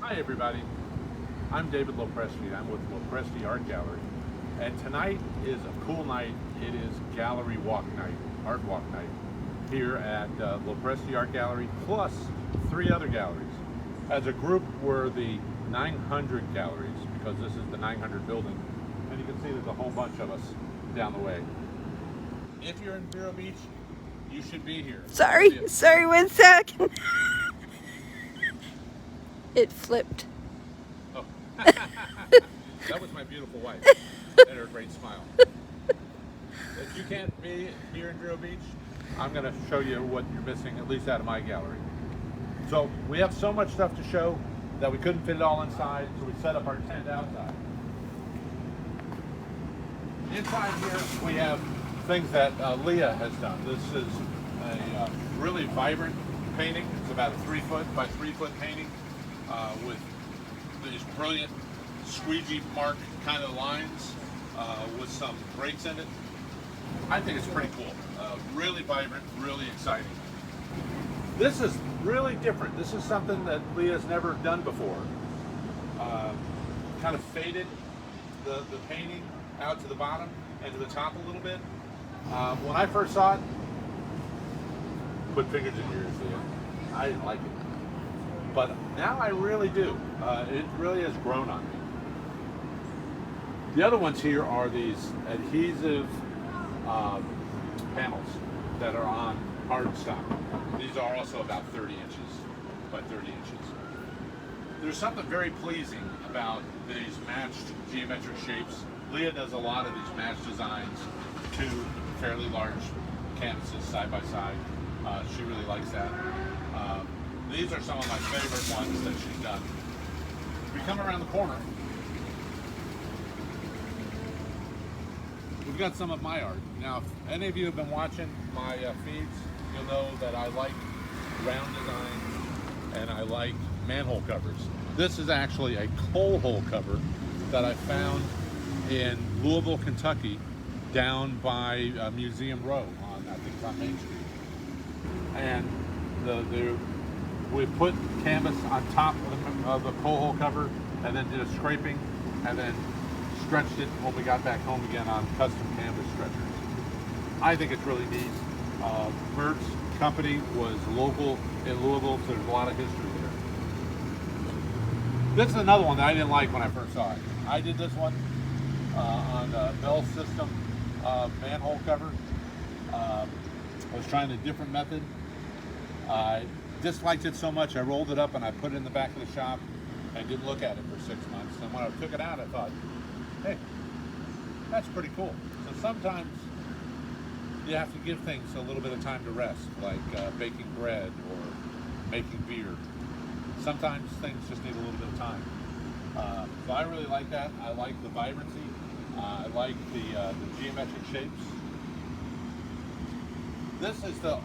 Hi everybody, I'm David Lopresti. I'm with Lopresti Art Gallery, and tonight is a cool night. It is gallery walk night, art walk night, here at Lopresti Art Gallery, plus 3 other galleries. As a group, we're the 900 galleries, because this is the 900 building, and you can see there's a whole bunch of us down the way. If you're in Vero Beach, you should be here. Sorry, 1 second. It flipped. Oh. That was my beautiful wife and her great smile. If you can't be here in Vero Beach, I'm going to show you what you're missing, at least out of my gallery. So we have so much stuff to show that we couldn't fit it all inside, so we set up our tent outside. Inside here we have things that Leah has done. This is a really vibrant painting. It's about a 3 foot by 3 foot painting with these brilliant squeegee mark kind of lines with some breaks in it. I think it's pretty cool. Really vibrant, really exciting. This is really different. This is something that Leah's never done before. Kind of faded the painting out to the bottom and to the top a little bit. When I first saw it, put fingers in your ears, Leah, I didn't like it. But now I really do. It really has grown on me. The other ones here are these adhesive panels that are on cardstock. These are also about 30 inches by 30 inches. There's something very pleasing about these matched geometric shapes. Leah does a lot of these matched designs, 2 fairly large canvases side by side. She really likes that. These are some of my favorite ones that she's done. We come around the corner. We've got some of my art. Now, if any of you have been watching my feeds, you'll know that I like round designs and I like manhole covers. This is actually a coal hole cover that I found in Louisville, Kentucky, down by Museum Row on, I think it's on Main Street. And we put canvas on top of the coal hole cover and then did a scraping and then stretched it when we got back home again on custom canvas stretchers. I think it's really neat. Mert's company was local in Louisville, so there's a lot of history there. This is another one that I didn't like when I first saw it. I did this one on a Bell System manhole cover. I was trying a different method. I disliked it so much I rolled it up and I put it in the back of the shop and didn't look at it for 6 months. And when I took it out, I thought, hey, that's pretty cool. So sometimes you have to give things a little bit of time to rest, like baking bread or making beer. Sometimes things just need a little bit of time. So I really like that. I like the vibrancy. I like the geometric shapes. This is a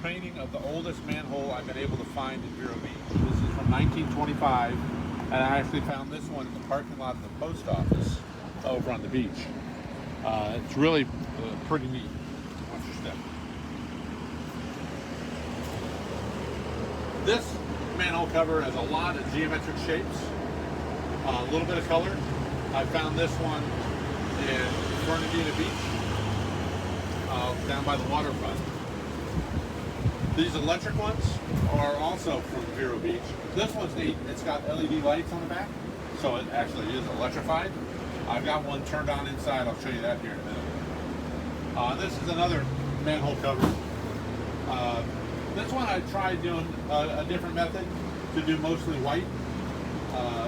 painting of the oldest manhole I've been able to find in Vero Beach. This is from 1925, and I actually found this one in the parking lot of the post office over on the beach. It's really pretty neat. Watch your step. This manhole cover has a lot of geometric shapes, a little bit of color. I found this one in Fernandina Beach, down by the waterfront. These electric ones are also from Vero Beach. This one's neat. It's got LED lights on the back, so it actually is electrified. I've got one turned on inside. I'll show you that here in a minute. This is another manhole cover. This one I tried doing a different method to do mostly white,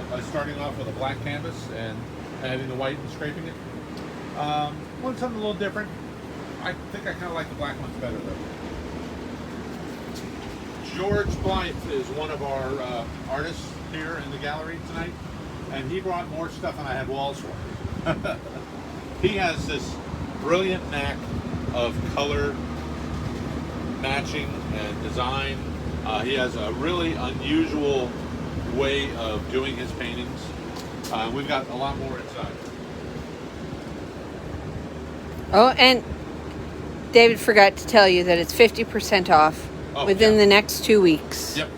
by starting off with a black canvas and adding the white and scraping it. Wanted something a little different. I think I kind of like the black ones better though. George Blythe is one of our artists here in the gallery tonight, and he brought more stuff than I had walls for. He has this brilliant knack of color matching and design. He has a really unusual way of doing his paintings. We've got a lot more inside. Oh, and David forgot to tell you that it's 50% off within the next 2 weeks. Yep.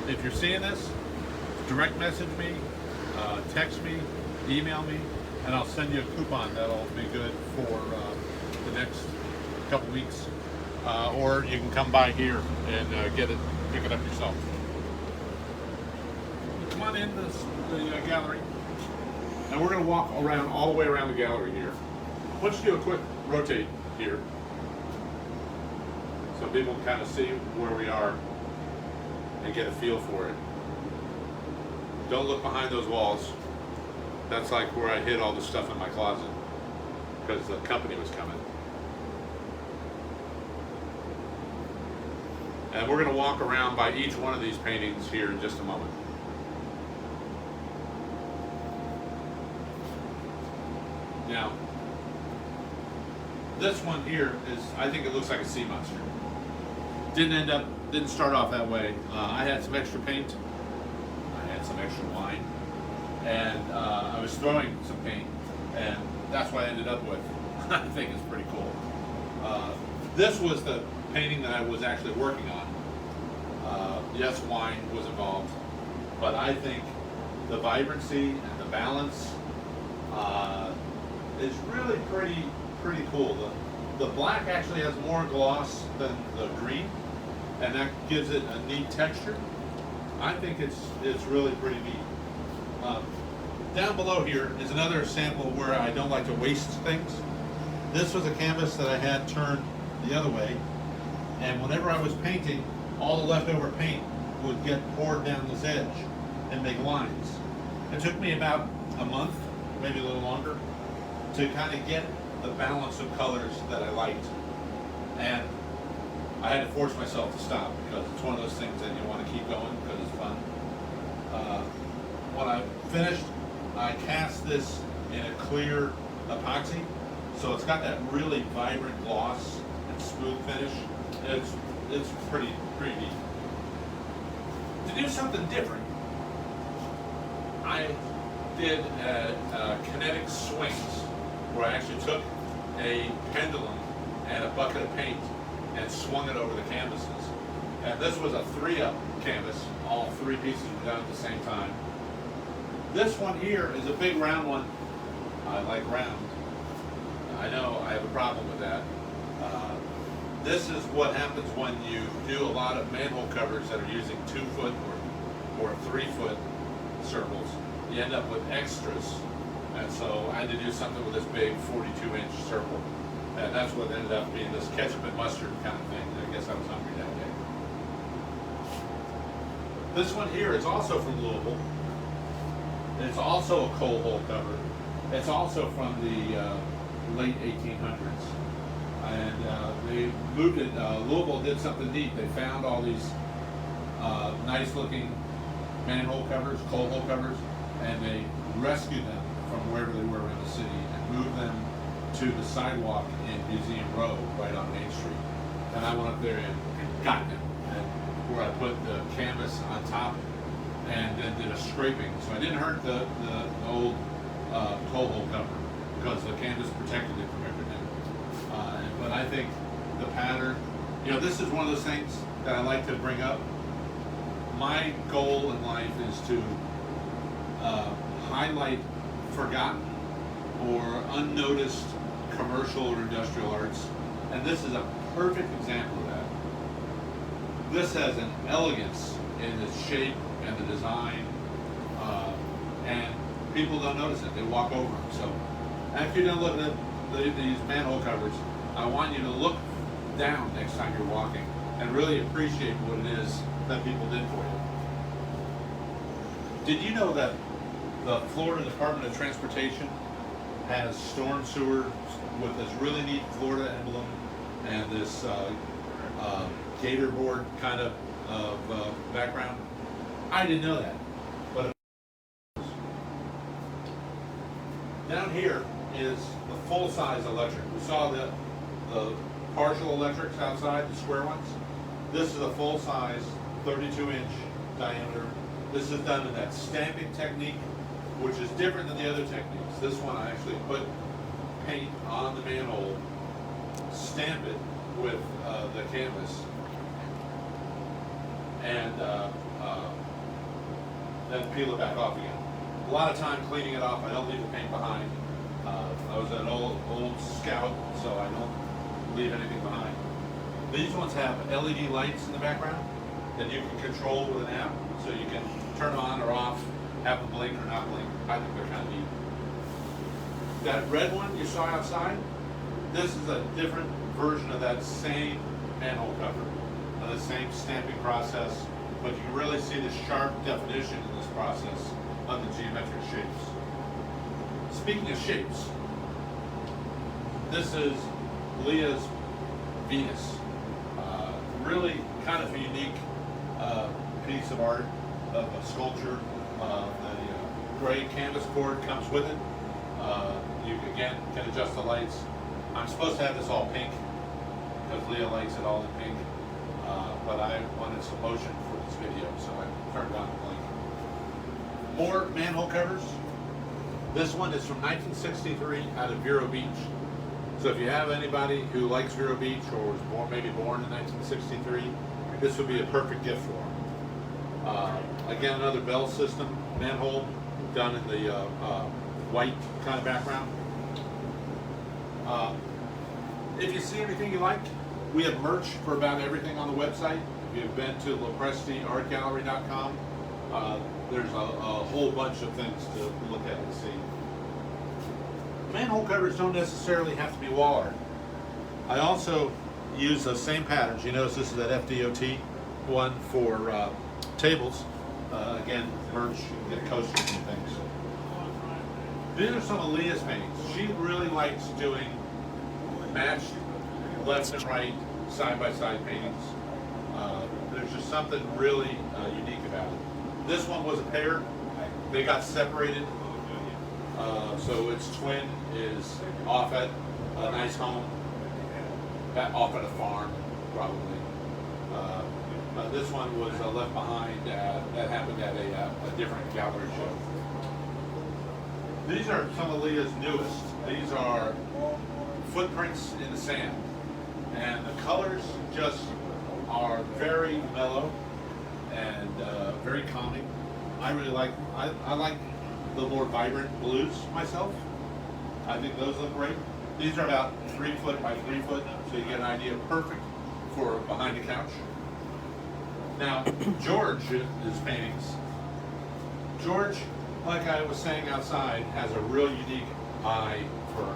If you're seeing this, direct message me, text me, email me, and I'll send you a coupon that'll be good for the next couple weeks. Or you can come by here and pick it up yourself. Come on in the gallery, and we're going to walk around all the way around the gallery here. Why don't you do a quick rotate here, so people can kind of see where we are and get a feel for it. Don't look behind those walls. That's like where I hid all the stuff in my closet because the company was coming. And we're going to walk around by each one of these paintings here in just a moment. Now, this one here is, I think it looks like a sea monster. Didn't start off that way. I had some extra paint. I had some extra wine. And I was throwing some paint. And that's what I ended up with. I think it's pretty cool. This was the painting that I was actually working on. Yes, wine was involved. But I think the vibrancy and the balance is really pretty cool. The black actually has more gloss than the green, and that gives it a neat texture. I think it's really pretty neat. Down below here is another sample where I don't like to waste things. This was a canvas that I had turned the other way, and whenever I was painting, all the leftover paint would get poured down this edge and make lines. It took me about a month, maybe a little longer, to kind of get the balance of colors that I liked. And I had to force myself to stop because it's one of those things that you want to keep going because it's fun. When I finished, I cast this in a clear epoxy, so it's got that really vibrant gloss and smooth finish. It's pretty neat. To do something different, I did a Kinetic Swings, where I actually took a pendulum and a bucket of paint and swung it over the canvases. And this was a 3-up canvas. All 3 pieces were done at the same time. This one here is a big round one. I like round. I know I have a problem with that. This is what happens when you do a lot of manhole covers that are using 2-foot or 3-foot circles. You end up with extras. And so I had to do something with this big 42-inch circle. And that's what ended up being this ketchup and mustard kind of thing. I guess I was hungry that day. This one here is also from Louisville. It's also a coal hole cover. It's also from the late 1800s. And they moved it. Louisville did something neat. They found all these nice looking manhole covers, coal hole covers, and they rescued them from wherever they were around the city and moved them to the sidewalk in Museum Row right on Main Street. And I went up there and got them, and where I put the canvas on top and then did a scraping. So I didn't hurt the old coal hole cover because the canvas protected it from everything. But I think the pattern, this is one of those things that I like to bring up. My goal in life is to highlight forgotten or unnoticed commercial or industrial arts, and this is a perfect example of that. This has an elegance in its shape and the design, and people don't notice it. They walk over them. So after you're done looking at these manhole covers, I want you to look down next time you're walking and really appreciate what it is that people did for you. Did you know that the Florida Department of Transportation has storm sewer with this really neat Florida emblem and this gator board kind of background? I didn't know that. But down here is the full-size electric. We saw the partial electrics outside, the square ones. This is a full-size 32-inch diameter. This is done in that stamping technique, which is different than the other techniques. This one I actually put paint on the manhole, stamp it with the canvas, and then peel it back off again. A lot of time cleaning it off. I don't leave the paint behind. I was an old scout, so I don't leave anything behind. These ones have LED lights in the background that you can control with an app, so you can turn them on or off, have them blink or not blink. I think they're kind of neat. That red one you saw outside, this is a different version of that same manhole cover, the same stamping process, but you can really see the sharp definition in this process of the geometric shapes. Speaking of shapes, this is Leah's Venus. Really kind of a unique piece of art, of a sculpture. The gray canvas board comes with it. You again can adjust the lights. I'm supposed to have this all pink because Leah likes it all in pink, but I wanted some motion for this video, so I turned on the blank. More manhole covers. This one is from 1963 out of Vero Beach. So if you have anybody who likes Vero Beach or was maybe born in 1963, this would be a perfect gift for them. Again, another bell system manhole done in the white kind of background. If you see anything you like, we have merch for about everything on the website. If you've been to loprestiartgallery.com, there's a whole bunch of things to look at and see. Manhole covers don't necessarily have to be wall art. I also use those same patterns. You notice this is that FDOT one for tables. Again, merch, you can get coasters and things. These are some of Leah's paintings. She really likes doing matched left and right, side-by-side paintings. There's just something really unique about it. This one was a pair. They got separated. So its twin is off at a nice home, off at a farm, probably. This one was left behind. That happened at a different gallery show. These are some of Leah's newest. These are footprints in the sand, and the colors just are very mellow and very calming. I really like. I like the more vibrant blues myself. I think those look great. These are about 3 foot by 3 foot, so you get an idea. Perfect for behind the couch. Now, George's paintings. George, like I was saying outside, has a real unique eye for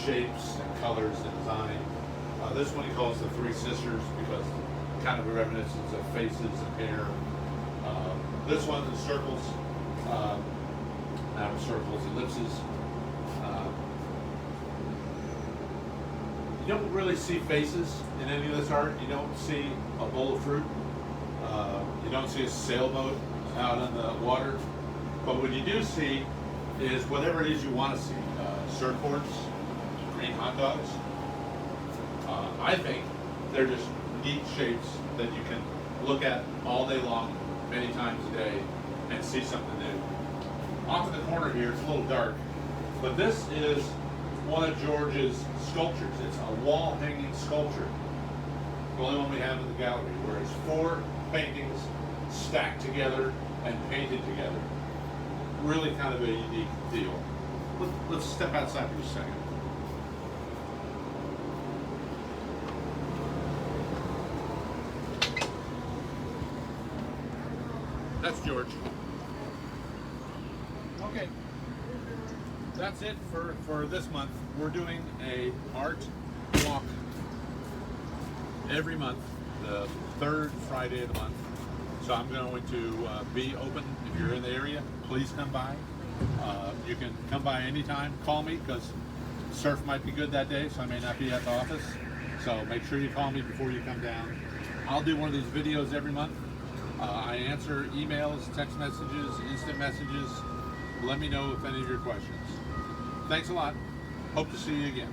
shapes and colors and design. This one he calls the Three Sisters because kind of a reminiscence of faces and hair. This one is circles, not circles, ellipses. You don't really see faces in any of this art. You don't see a bowl of fruit. You don't see a sailboat out on the water. But what you do see is whatever it is you want to see. Surfboards, green hot dogs. I think they're just neat shapes that you can look at all day long, many times a day, and see something new. Off in the corner here, it's a little dark, but this is one of George's sculptures. It's a wall-hanging sculpture. The only one we have in the gallery, where it's 4 paintings stacked together and painted together. Really kind of a unique deal. Let's step outside for a second. That's George. Okay, that's it for this month. We're doing a art walk every month, the 3rd Friday of the month. So I'm going to be open. If you're in the area, please come by. You can come by anytime. Call me because surf might be good that day, so I may not be at the office. So make sure you call me before you come down. I'll do one of these videos every month. I answer emails, text messages, instant messages. Let me know if any of your questions. Thanks a lot. Hope to see you again.